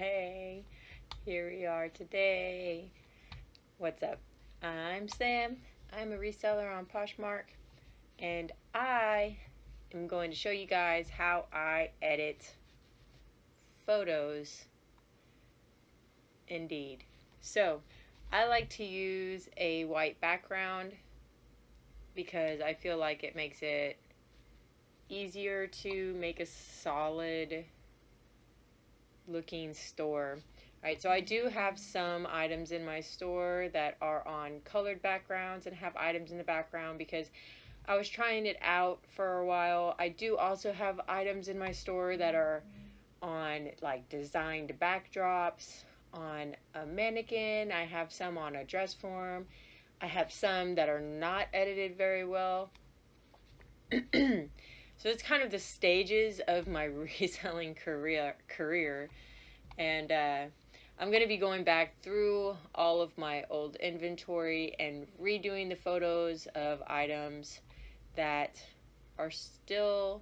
Hey, here we are today. What's up? I'm Sam. I'm a reseller on Poshmark, and I am going to show you guys how I edit photos. Indeed. So, I like to use a white background because I feel like it makes it easier to make a solid looking store. Alright, so I do have some items in my store that are on colored backgrounds and have items in the background because I was trying it out for a while. I do also have items in my store that are on like designed backdrops on a mannequin. I have some on a dress form. I have some that are not edited very well. So it's kind of the stages of my reselling career. And I'm going to be going back through all of my old inventory and redoing the photos of items that are still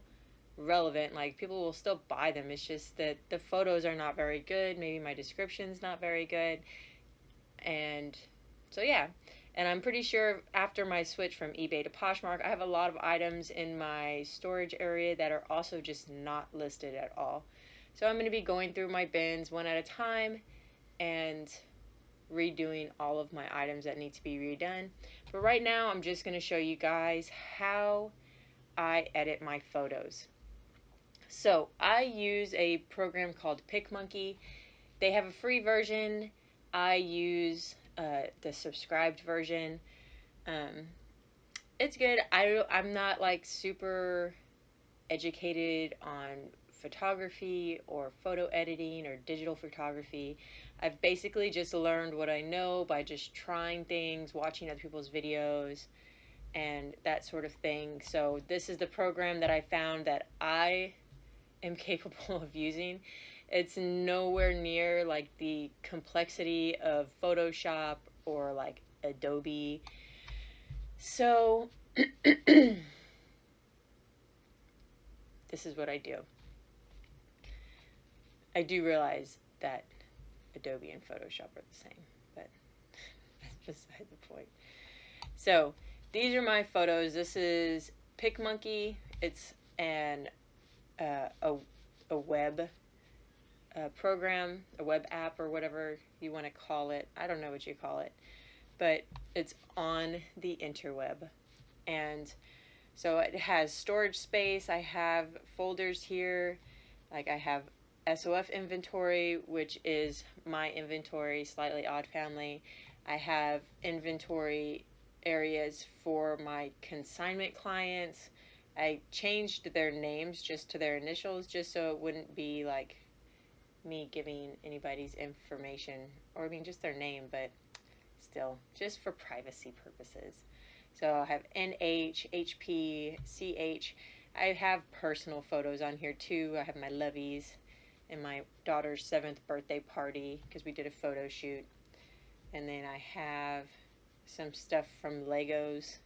relevant. Like, people will still buy them. It's just that the photos are not very good. Maybe my description's not very good. And so, yeah. And I'm pretty sure after my switch from eBay to Poshmark, I have a lot of items in my storage area that are also just not listed at all. So I'm going to be going through my bins one at a time and redoing all of my items that need to be redone. But right now I'm just going to show you guys how I edit my photos. So I use a program called Picmonkey. They have a free version. I use the subscribed version. Um, it's good. I'm not like super educated on photography or photo editing or digital photography. I've basically just learned what I know by just trying things, watching other people's videos, and that sort of thing. So this is the program that I found that I am capable of using. It's nowhere near like the complexity of Photoshop or like Adobe. So this is what I do. I do realize that Adobe and Photoshop are the same, but that's beside the point. So these are my photos. This is Picmonkey. It's an a web program, a web app, or whatever you want to call it. I don't know what you call it, but it's on the interweb. And so it has storage space. I have folders here. Like, I have SOF inventory, which is my inventory, Slightly Odd Family. I have inventory areas for my consignment clients. I changed their names just to their initials, just so it wouldn't be like me giving anybody's information, or I mean just their name, but still, just for privacy purposes. So I have NH, HP, CH. I have personal photos on here too. I have my lovies and my daughter's 7th birthday party because we did a photo shoot. And then I have some stuff from Legos.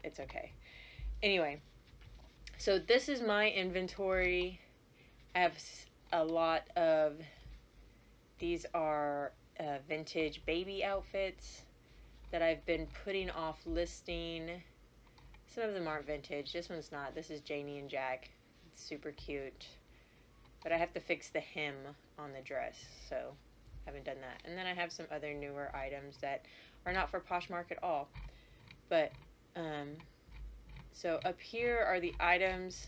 It's okay. Anyway, so this is my inventory. I have a lot of, these are vintage baby outfits that I've been putting off listing. Some of them aren't vintage. This one's not. This is Janie and Jack. It's super cute. But I have to fix the hem on the dress, so I haven't done that. And then I have some other newer items that are not for Poshmark at all. But, so up here are the items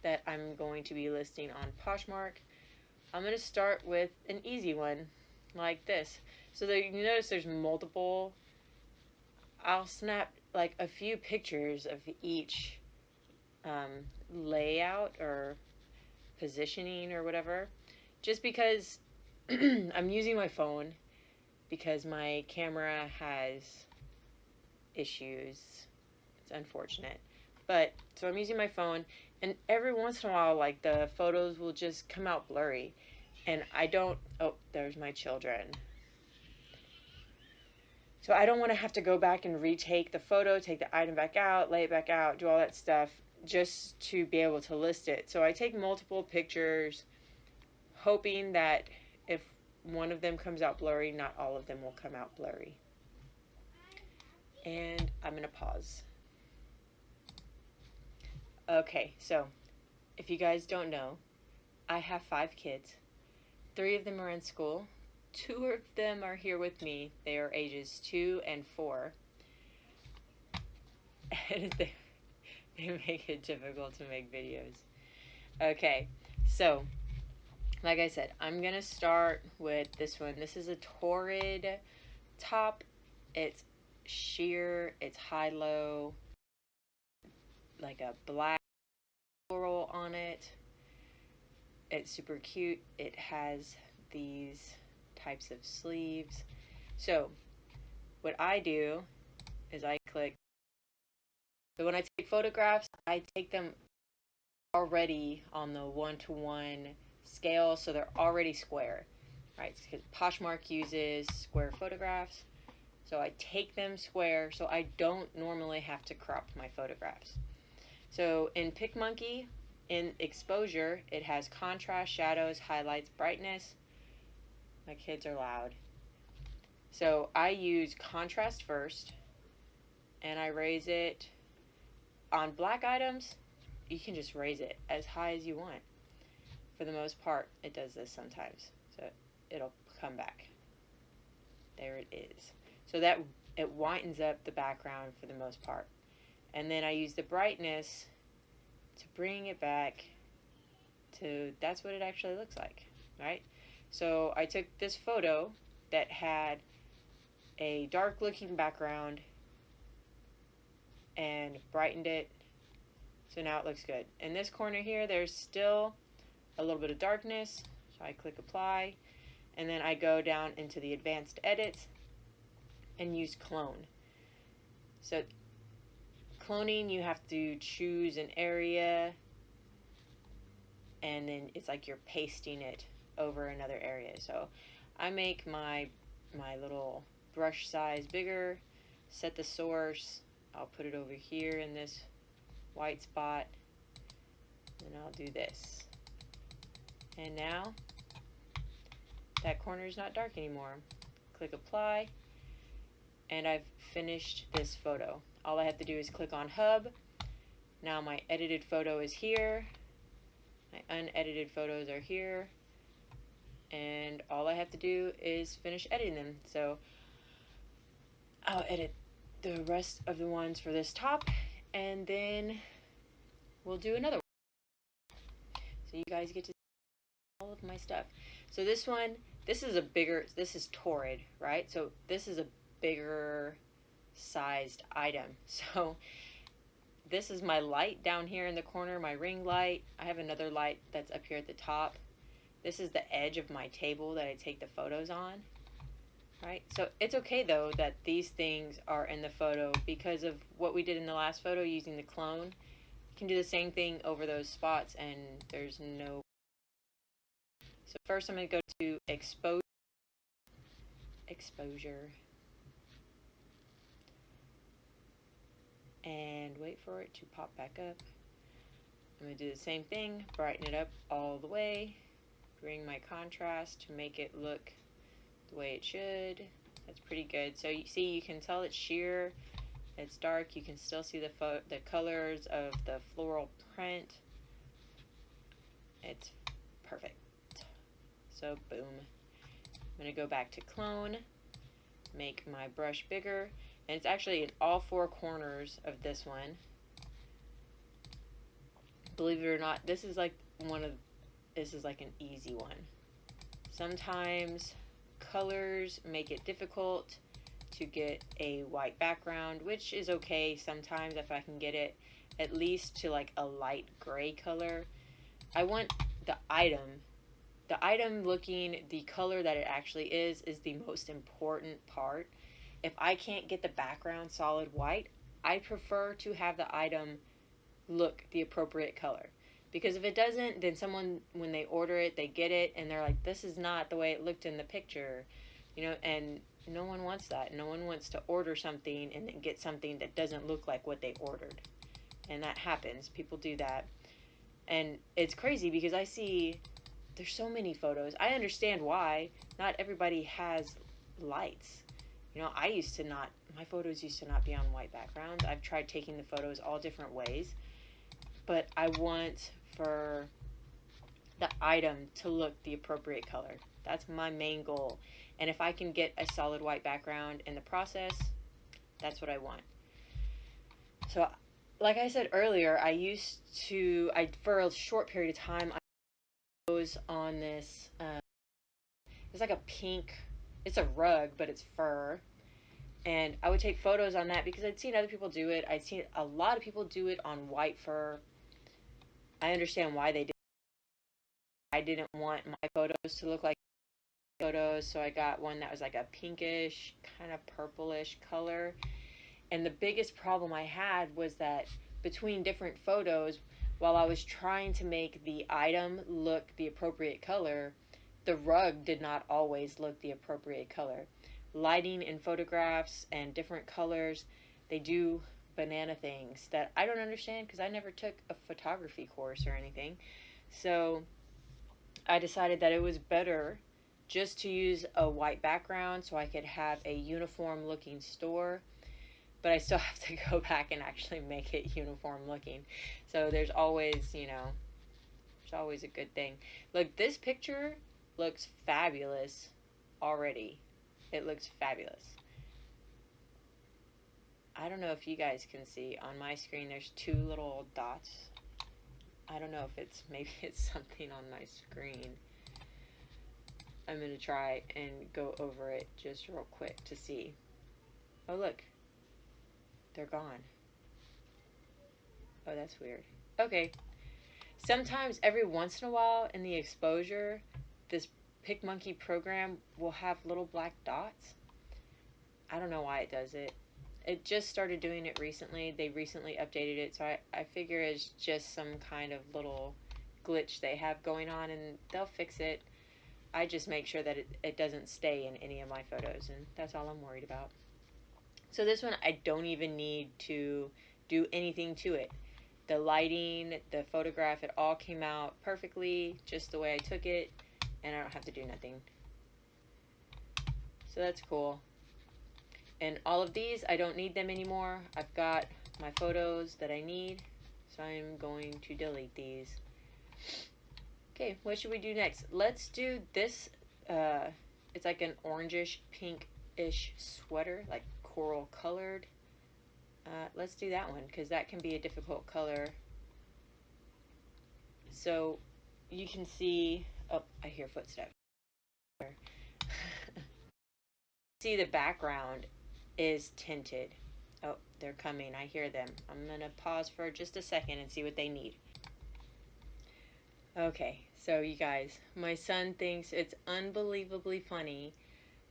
that I'm going to be listing on Poshmark. I'm going to start with an easy one, like this. So there, you notice there's multiple. I'll snap like a few pictures of each layout or positioning or whatever, just because I'm using my phone because my camera has issues. It's unfortunate. But so I'm using my phone, and every once in a while, like, the photos will just come out blurry, and I don't, oh, there's my children. So I don't want to have to go back and retake the photo, take the item back out, lay it back out, do all that stuff just to be able to list it. So I take multiple pictures, hoping that if one of them comes out blurry, not all of them will come out blurry. And I'm going to pause. Okay, so if you guys don't know, I have 5 kids. 3 of them are in school. 2 of them are here with me. They are ages 2 and 4. And they make it difficult to make videos. Okay, so like I said, I'm going to start with this one. This is a Torrid top. It's sheer, it's high-low, like a black floral on it. It's super cute. It has these types of sleeves. So what I do is I click. So when I take photographs, I take them already on the 1-to-1 scale, so they're already square, right? Because Poshmark uses square photographs. So I take them square, so I don't normally have to crop my photographs. So in Picmonkey, in exposure, it has contrast, shadows, highlights, brightness. My kids are loud. So I use contrast first, and I raise it. On black items, you can just raise it as high as you want. For the most part, it does this sometimes. So it'll come back. There it is. So that it whitens up the background for the most part. And then I use the brightness to bring it back to, that's what it actually looks like, right? So I took this photo that had a dark looking background and brightened it, so now it looks good. In this corner here, there's still a little bit of darkness, so I click apply, and then I go down into the advanced edits and use clone. So cloning, you have to choose an area, and then it's like you're pasting it over another area. So I make my little brush size bigger, set the source, I'll put it over here in this white spot, and I'll do this. And now that corner is not dark anymore. Click apply, and I've finished this photo. All I have to do is click on hub. Now my edited photo is here, my unedited photos are here, and all I have to do is finish editing them. So I'll edit the rest of the ones for this top, and then we'll do another one. So you guys get to see all of my stuff. So this one, this is Torrid, right? So this is a bigger sized item. So this is my light down here in the corner, my ring light. I have another light that's up here at the top. This is the edge of my table that I take the photos on, right? So it's okay though that these things are in the photo because of what we did in the last photo using the clone. You can do the same thing over those spots and there's no. So first I'm going to go to exposure, and wait for it to pop back up. I'm going to do the same thing, brighten it up all the way, bring my contrast to make it look the way it should. That's pretty good. So you see, you can tell it's sheer, it's dark, you can still see the colors of the floral print. It's perfect. So boom. I'm going to go back to clone, make my brush bigger, and it's actually in all 4 corners of this one. Believe it or not, this is like an easy one. Sometimes colors make it difficult to get a white background, which is okay sometimes if I can get it at least to like a light gray color. I want the item looking the color that it actually is the most important part. If I can't get the background solid white, I prefer to have the item look the appropriate color. Because if it doesn't, then someone, when they order it, they get it and they're like, this is not the way it looked in the picture, and no one wants that. No one wants to order something and then get something that doesn't look like what they ordered. And that happens. People do that. And it's crazy because I see there's so many photos. I understand why not everybody has lights. You know, I used to not, my photos used to not be on white backgrounds. I've tried taking the photos all different ways, but I want for the item to look the appropriate color. That's my main goal. And if I can get a solid white background in the process, that's what I want. So, like I said earlier, for a short period of time, I was on this, it's like a pink, it's a rug, but it's fur. And I would take photos on that because I'd seen other people do it. I'd seen a lot of people do it on white fur. I understand why they did. I didn't want my photos to look like photos, so I got one that was like a pinkish, kind of purplish color. And the biggest problem I had was that between different photos, while I was trying to make the item look the appropriate color, the rug did not always look the appropriate color. Lighting in photographs and different colors, they do banana things that I don't understand because I never took a photography course or anything. So I decided that it was better just to use a white background so I could have a uniform looking store, but I still have to go back and actually make it uniform looking. So there's always, there's always a good thing. Look, this picture looks fabulous already. It looks fabulous. I don't know if you guys can see on my screen, there's two little dots. I don't know if maybe it's something on my screen. I'm going to try and go over it just real quick to see. Oh, look. They're gone. Oh, that's weird. Okay. Sometimes, every once in a while, in the exposure, this Picmonkey program will have little black dots. I don't know why it does it. It just started doing it recently. They recently updated it, so I figure it's just some kind of little glitch they have going on, and they'll fix it. I just make sure that it doesn't stay in any of my photos, and that's all I'm worried about. So this one, I don't even need to do anything to it. The lighting, the photograph, it all came out perfectly, just the way I took it, and I don't have to do nothing. So that's cool. And all of these, I don't need them anymore. I've got my photos that I need, so I'm going to delete these. Okay, what should we do next? Let's do this. It's like an orangish, pinkish sweater, like coral colored. Let's do that one because that can be a difficult color. So you can see, oh, I hear footsteps. See, the background is tinted. Oh, they're coming. I hear them. I'm going to pause for just a second and see what they need. Okay, so you guys, my son thinks it's unbelievably funny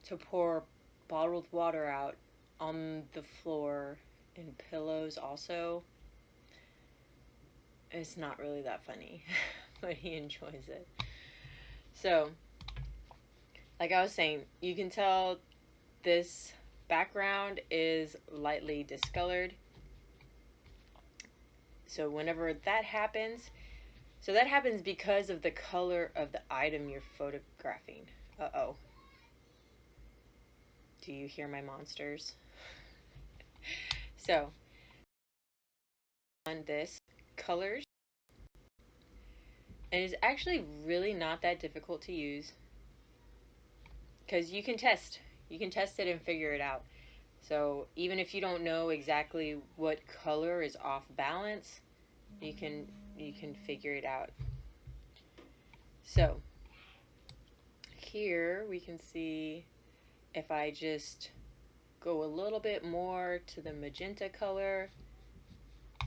to pour bottled water out on the floor and pillows also. It's not really that funny, but he enjoys it. So, like I was saying, you can tell this background is lightly discolored. So whenever that happens, so that happens because of the color of the item you're photographing. Uh-oh. Do you hear my monsters? So, on this, colors, and it's actually really not that difficult to use because you can test it and figure it out. So even if you don't know exactly what color is off balance, you can figure it out. So here we can see if I just go a little bit more to the magenta color,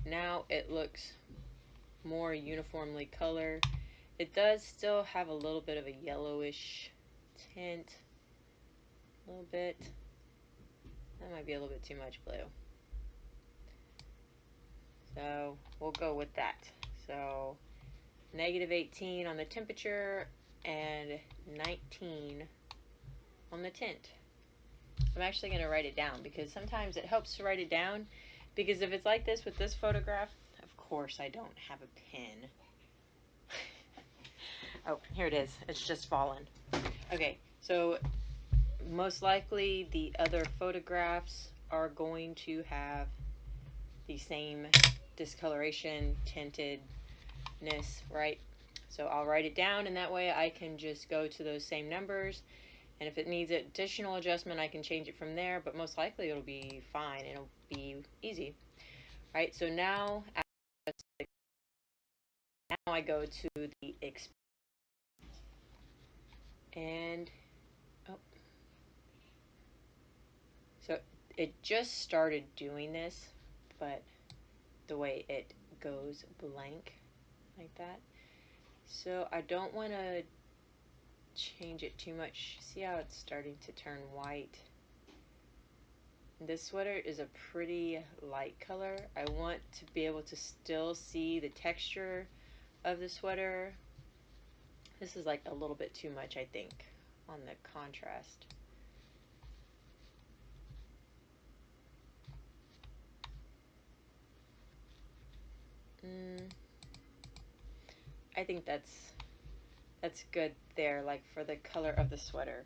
now it looks more uniformly colored. It does still have a little bit of a yellowish tint, a little bit. That might be a little bit too much blue. So we'll go with that. So -18 on the temperature and 19 on the tint. I'm actually going to write it down because sometimes it helps to write it down, because if it's like this with this photograph, of course I don't have a pen. Oh, here it is. It's just fallen. Okay, so most likely the other photographs are going to have the same discoloration, tintedness, right? So I'll write it down, and that way I can just go to those same numbers, and if it needs additional adjustment, I can change it from there, but most likely it'll be fine. It'll be easy, right? So now I go to the and oh, so it just started doing this, but the way it goes blank like that. So I don't want to change it too much. See how it's starting to turn white? This sweater is a pretty light color. I want to be able to still see the texture of the sweater. This is like a little bit too much, I think, on the contrast. I think that's good there, like for the color of the sweater.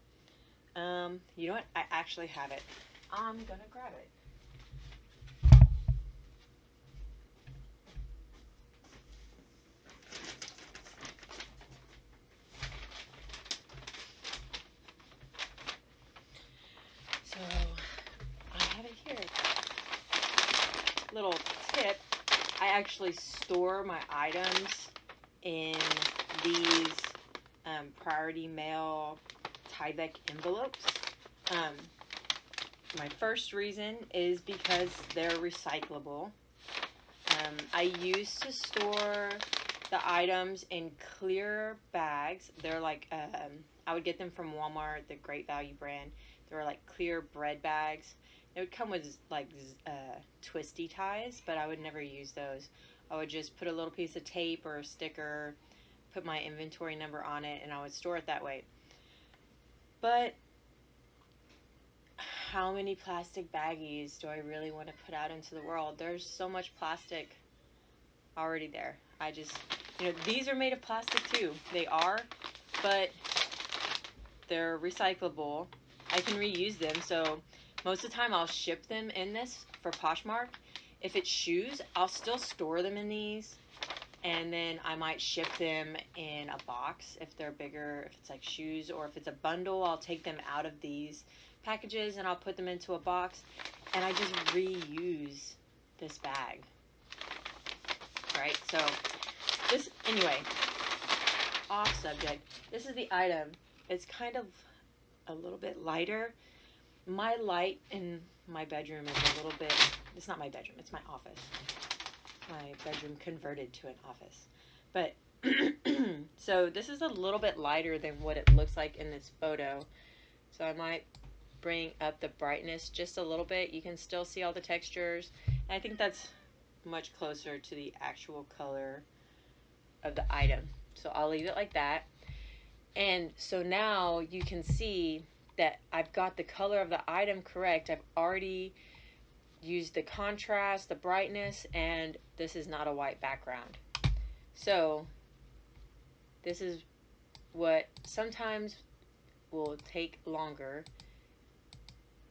You know what? I actually have it. I'm gonna grab it. So I have it here. Little tip, I actually store my items in these priority mail Tyvek envelopes. My first reason is because they're recyclable. I used to store the items in clear bags. They're like, I would get them from Walmart, the Great Value brand. They were like clear bread bags. It would come with like twisty ties, but I would never use those. I would just put a little piece of tape or a sticker, put my inventory number on it, and I would store it that way. But how many plastic baggies do I really want to put out into the world? There's so much plastic already there. I just, these are made of plastic too. They are, but they're recyclable. I can reuse them. So most of the time I'll ship them in this for Poshmark. If it's shoes, I'll still store them in these. And then I might ship them in a box if they're bigger, if it's like shoes, or if it's a bundle, I'll take them out of these packages and I'll put them into a box, and I just reuse this bag. Right, so this, anyway, off subject, this is the item. It's kind of a little bit lighter. My light in my bedroom is a little bit, it's not my bedroom, it's my office. My bedroom converted to an office. But so this is a little bit lighter than what it looks like in this photo. So I might bring up the brightness just a little bit. You can still see all the textures. And I think that's much closer to the actual color of the item. So I'll leave it like that. And so now you can see that I've got the color of the item correct. I've already used the contrast, the brightness, and this is not a white background. So this is what sometimes will take longer,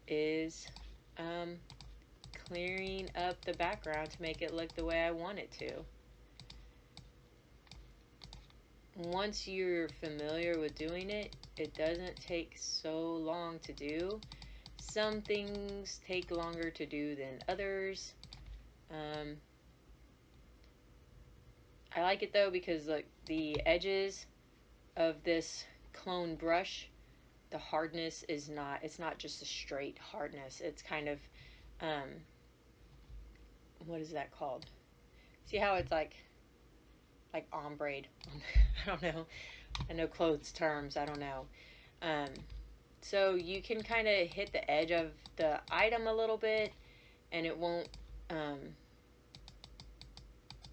is clearing up the background to make it look the way I want it to. Once you're familiar with doing it, it doesn't take so long to do. Some things take longer to do than others. I like it though because like the edges of this clone brush, the hardness is not, it's not just a straight hardness. It's kind of, what is that called? See how it's like ombre. I don't know. I know clothes terms. I don't know. So you can kind of hit the edge of the item a little bit, and it won't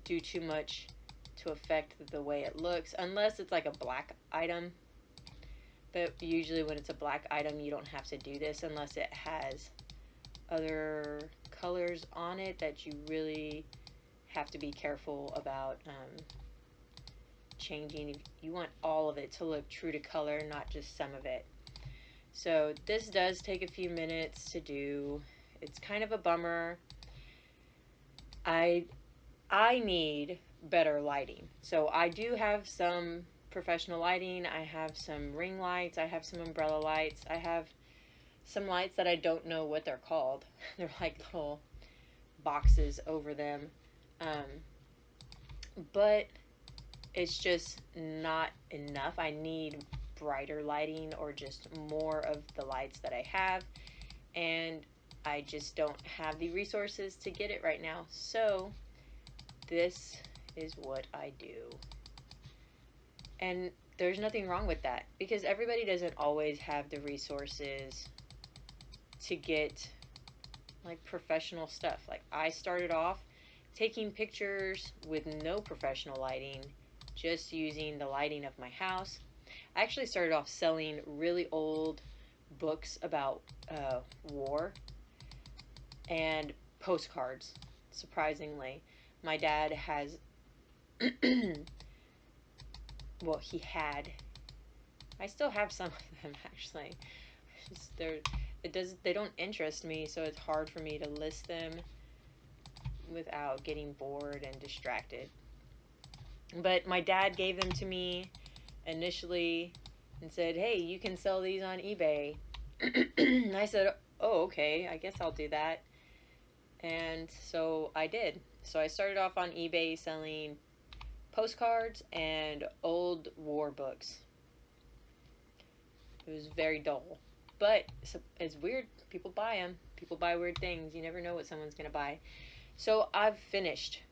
do too much to affect the way it looks, unless it's like a black item. But usually when it's a black item, you don't have to do this unless it has other colors on it that you really have to be careful about changing. You want all of it to look true to color, not just some of it. So this does take a few minutes to do. It's kind of a bummer. I I need better lighting. So I do have some professional lighting. I have some ring lights. I have some umbrella lights. I have some lights that I don't know what they're called. They're like little boxes over them. Um, but it's just not enough. I need brighter lighting or just more of the lights that I have. And I just don't have the resources to get it right now. So this is what I do. And there's nothing wrong with that because everybody doesn't always have the resources to get like professional stuff. Like I started off taking pictures with no professional lighting, just using the lighting of my house. I actually started off selling really old books about war and postcards, surprisingly. My dad has, well, he had, I still have some of them actually. They're, they don't interest me, so it's hard for me to list them without getting bored and distracted. But my dad gave them to me initially and said, "Hey, you can sell these on eBay." And I said, "Oh, okay, I guess I'll do that." And so I did. So I started off on eBay selling postcards and old war books. It was very dull. But it's weird. People buy them. People buy weird things. You never know what someone's going to buy. So I've finished,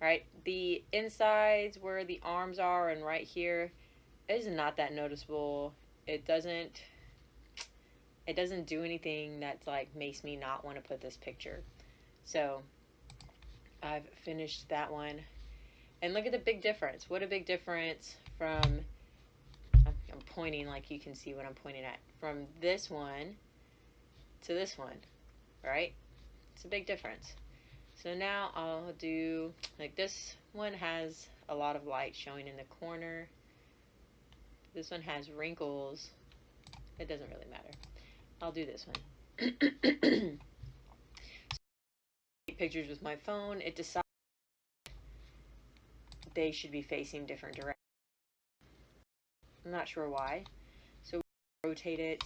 right? The insides where the arms are and right here is not that noticeable. It doesn't do anything that's like makes me not want to put this picture. So I've finished that one. And look at the big difference. What a big difference from, I'm pointing like you can see what I'm pointing at, from this one to this one, right? It's a big difference. So now I'll do, like this one has a lot of light showing in the corner. This one has wrinkles. It doesn't really matter. I'll do this one. Pictures with my phone. It decides they should be facing different directions. I'm not sure why. So we rotate it.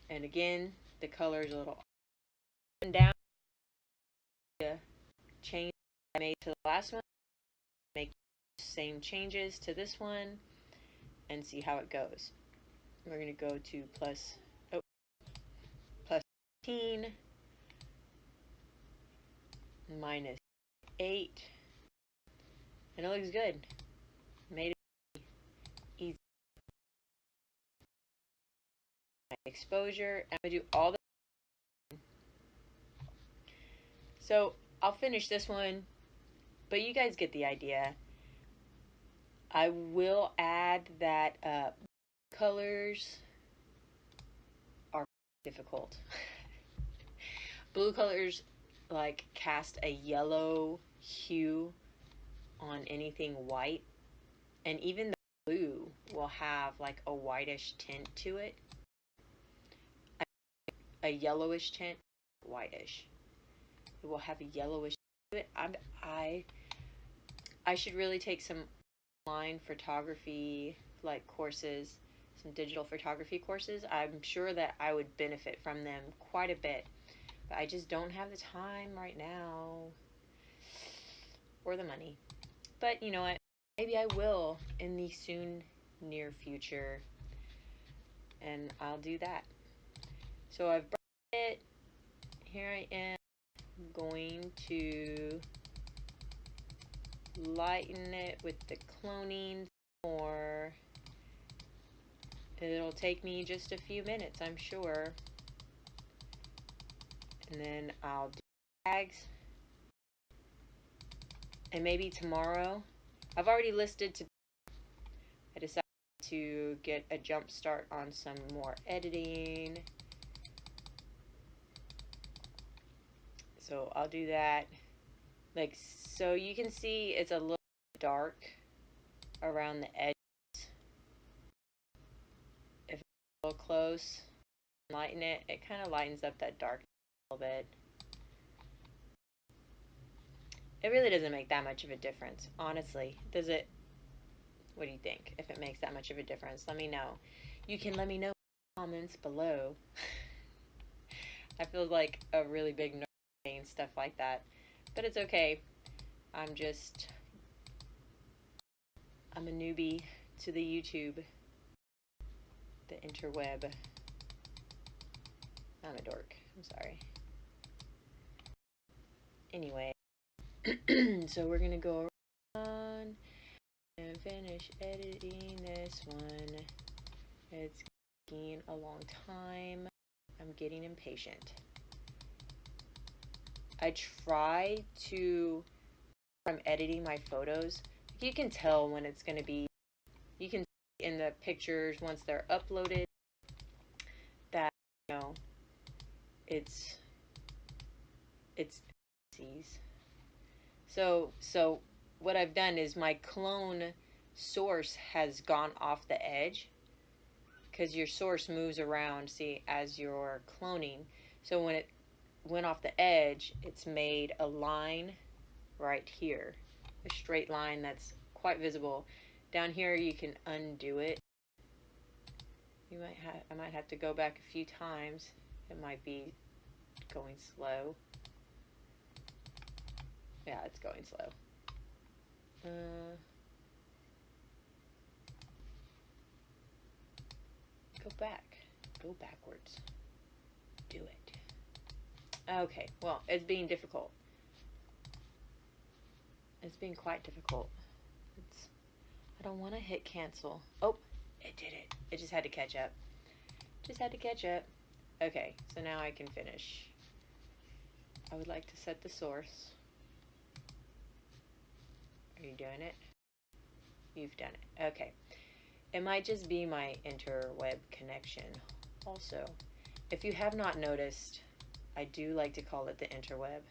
And again, the color is a little up and down. The change I made to the last one. Make the same changes to this one and see how it goes. We're going to go to plus 15 minus 8. And it looks good. Made it easy. Exposure. I'm going to do all the. So I'll finish this one, but you guys get the idea. I will add that colors are difficult. Blue colors like cast a yellow hue on anything white, and even the blue will have like a whitish tint to it, a yellowish tint, whitish. It will have a yellowish to it. I should really take some online photography like courses, some digital photography courses. I'm sure that I would benefit from them quite a bit, but I just don't have the time right now or the money. But you know what? Maybe I will in the soon near future, and I'll do that. So I've brought it. Here I am going to lighten it with the cloning more. It'll take me just a few minutes, I'm sure. And then I'll do tags. And maybe tomorrow, I've already listed to, I decided to get a jump start on some more editing. So I'll do that. Like, so you can see it's a little dark around the edge. If it's a little close, lighten it. It kind of lightens up that dark a little bit. It really doesn't make that much of a difference, honestly. Does it? What do you think? If it makes that much of a difference, let me know. You can let me know in the comments below. I feel like a really big nerd saying stuff like that, but it's okay. I'm a newbie to the YouTube, the interweb. I'm a dork. I'm sorry. Anyway, so we're gonna go around and finish editing this one. It's taking a long time. I'm getting impatient. I try to, when I'm editing my photos, you can tell when it's going to be, you can see in the pictures once they're uploaded that, you know, it's so what I've done is my clone source has gone off the edge, because your source moves around, see, as you're cloning. So when it went off the edge, it's made a line right here, a straight line that's quite visible. Down here you can undo it. I might have to go back a few times. It might be going slow. Yeah, it's going slow. Go back. Go backwards. Do it. Okay, well, it's being difficult. It's being quite difficult. I don't want to hit cancel. Oh, it did it. It just had to catch up. Just had to catch up. Okay, so now I can finish. I would like to set the source. Are you doing it? You've done it. Okay. It might just be my interweb connection. Also, if you have not noticed, I do like to call it the interweb.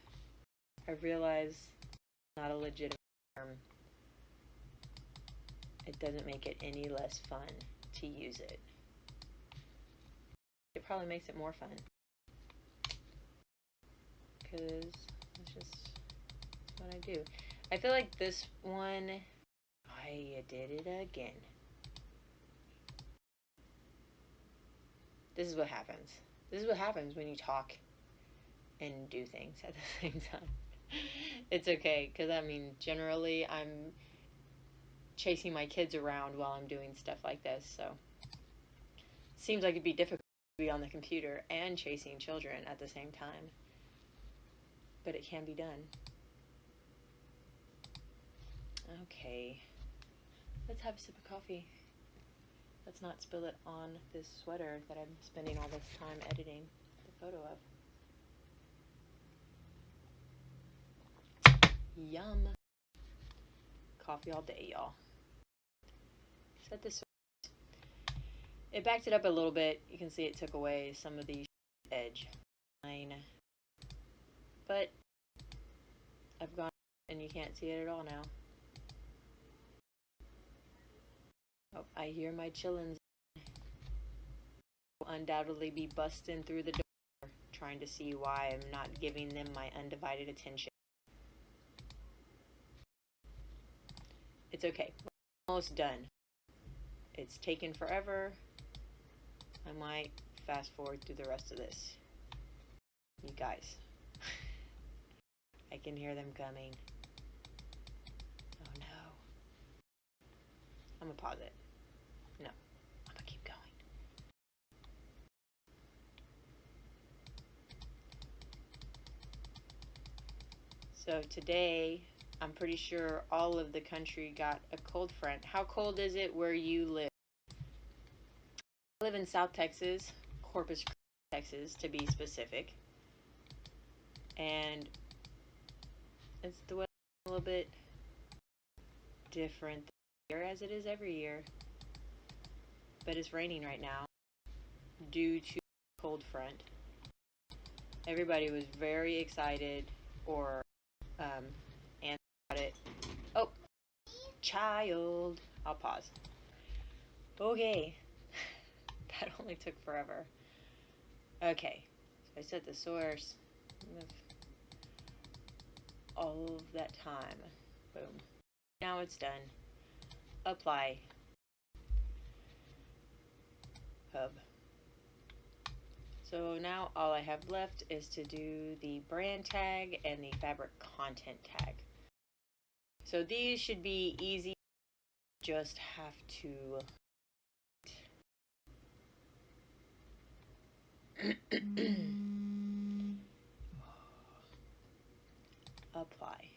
I realize it's not a legitimate term. It doesn't make it any less fun to use it. It probably makes it more fun, because it's just what I do. I feel like this one, I did it again. This is what happens. This is what happens when you talk and do things at the same time. It's okay, because I mean, generally I'm chasing my kids around while I'm doing stuff like this, so it seems like it'd be difficult to be on the computer and chasing children at the same time, but it can be done. Okay, let's have a sip of coffee. Let's not spill it on this sweater that I'm spending all this time editing the photo of. Yum. Coffee all day, y'all. Set this. It backed it up a little bit. You can see it took away some of the edge line, but I've gone and you can't see it at all now. Oh, I hear my chillins will undoubtedly be busting through the door, trying to see why I'm not giving them my undivided attention. It's okay. We're almost done. It's taken forever. I might fast forward through the rest of this. You guys. I can hear them coming. Oh no. I'm gonna pause it. No. I'm gonna keep going. So today, I'm pretty sure all of the country got a cold front. How cold is it where you live? I live in South Texas, Corpus Christi, Texas to be specific. And it's the weather a little bit different this year, as it is every year. But it's raining right now due to cold front. Everybody was very excited or answered about it. Oh, child. I'll pause. Okay. That only took forever. Okay. So I set the source of all of that time. Boom. Now it's done. Apply. Hub. So now all I have left is to do the brand tag and the fabric content tag. So these should be easy. Just have to apply.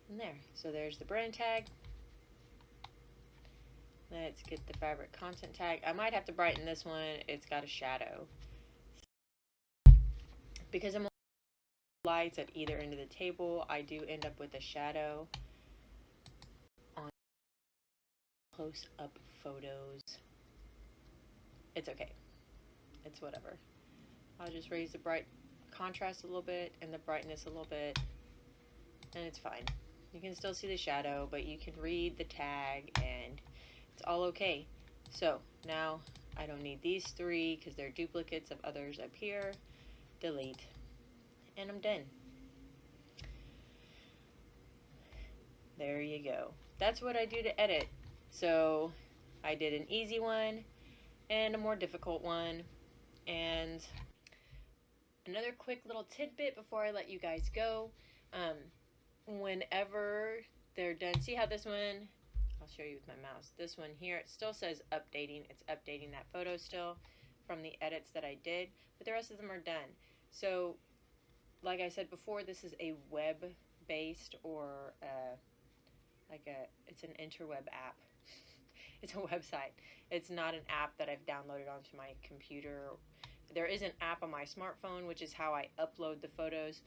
And there. So there's the brand tag. Let's get the fabric content tag. I might have to brighten this one. It's got a shadow. Because I'm lights at either end of the table, I do end up with a shadow on close-up photos. It's okay. It's whatever. I'll just raise the bright contrast a little bit and the brightness a little bit, and it's fine. You can still see the shadow, but you can read the tag, and it's all okay. So now I don't need these three because they're duplicates of others up here. Delete. And I'm done. There you go. That's what I do to edit. So I did an easy one and a more difficult one. And another quick little tidbit before I let you guys go. Whenever they're done, see how this one, I'll show you with my mouse. This one here, it still says updating. It's updating that photo still from the edits that I did, but the rest of them are done. So like I said before, this is a web-based or it's an interweb app. It's a website. It's not an app that I've downloaded onto my computer. There is an app on my smartphone, which is how I upload the photos.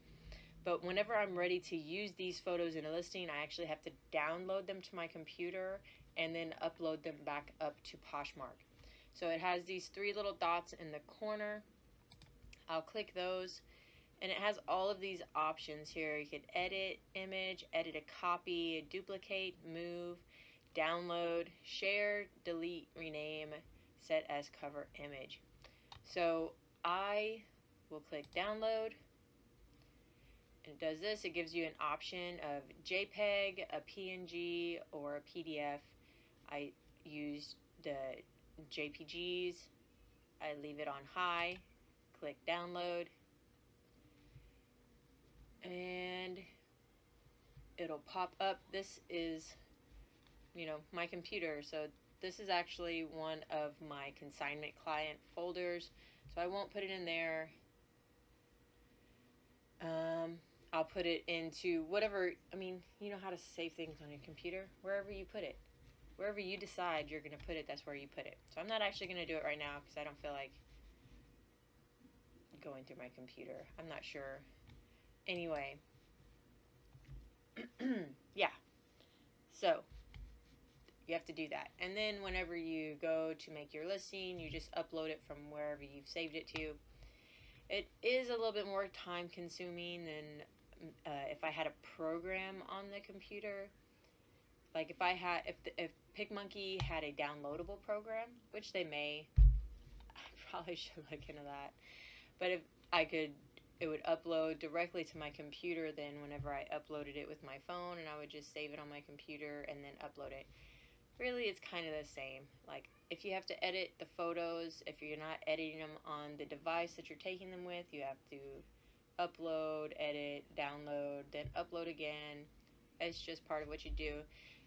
But whenever I'm ready to use these photos in a listing, I actually have to download them to my computer and then upload them back up to Poshmark. So it has these three little dots in the corner. I'll click those, and it has all of these options here. You could edit image, edit a copy, duplicate, move, download, share, delete, rename, set as cover image. So I will click download. And it does this. It gives you an option of JPEG, a PNG, or a PDF. I use the JPGs. I leave it on high. Click download. And it'll pop up. This is, my computer. So this is actually one of my consignment client folders. So I won't put it in there. I'll put it into whatever, you know how to save things on your computer, wherever you put it. Wherever you decide you're going to put it, that's where you put it. So I'm not actually going to do it right now because I don't feel like going through my computer. I'm not sure. Anyway. Yeah. So you have to do that. And then whenever you go to make your listing, you just upload it from wherever you've saved it to. It is a little bit more time consuming than if I had a program on the computer. Like if Picmonkey had a downloadable program, which they may, I probably should look into that. But if it would upload directly to my computer then whenever I uploaded it with my phone, and I would just save it on my computer and then upload it. Really, it's kind of the same. Like, if you have to edit the photos, if you're not editing them on the device that you're taking them with, you have to upload, edit, download, then upload again. It's just part of what you do.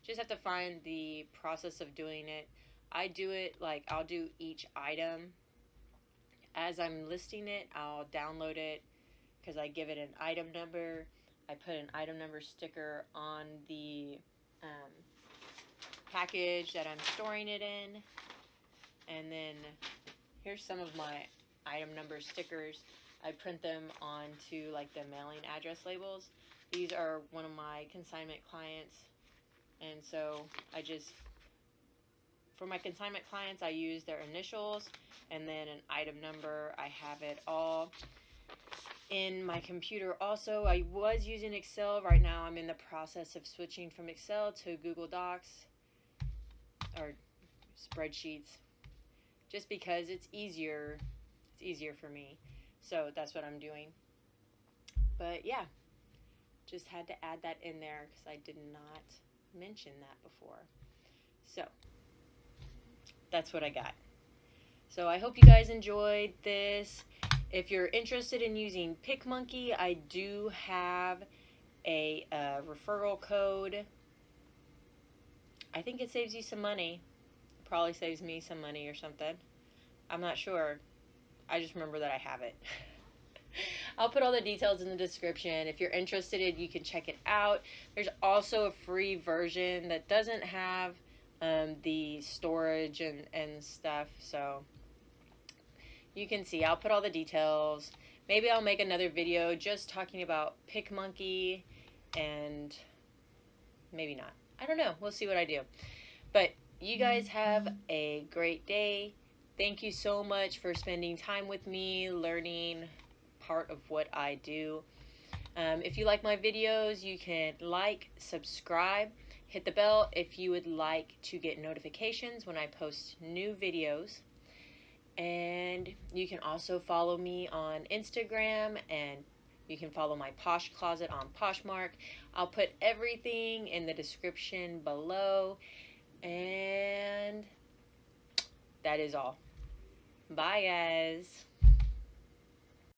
Just have to find the process of doing it. I do it like I'll do each item. As I'm listing it, I'll download it because I give it an item number. I put an item number sticker on the package that I'm storing it in. And then here's some of my item number stickers. I print them onto like the mailing address labels. These are one of my consignment clients. And so for my consignment clients, I use their initials and then an item number. I have it all in my computer also. I was using Excel. Right now I'm in the process of switching from Excel to Google Docs or spreadsheets, just because it's easier. It's easier for me. So that's what I'm doing. But yeah, just had to add that in there because I did not mention that before. So that's what I got. So I hope you guys enjoyed this. If you're interested in using Picmonkey, I do have a referral code. I think it saves you some money. It probably saves me some money or something. I'm not sure. I just remember that I have it. I'll put all the details in the description. If you're interested, you can check it out. There's also a free version that doesn't have the storage and stuff. So you can see. I'll put all the details. Maybe I'll make another video just talking about Picmonkey, and maybe not. I don't know. We'll see what I do. But you guys have a great day. Thank you so much for spending time with me, learning part of what I do. If you like my videos, you can like, subscribe, hit the bell if you would like to get notifications when I post new videos. And you can also follow me on Instagram, and you can follow my Posh closet on Poshmark. I'll put everything in the description below. And that is all. Bye, guys.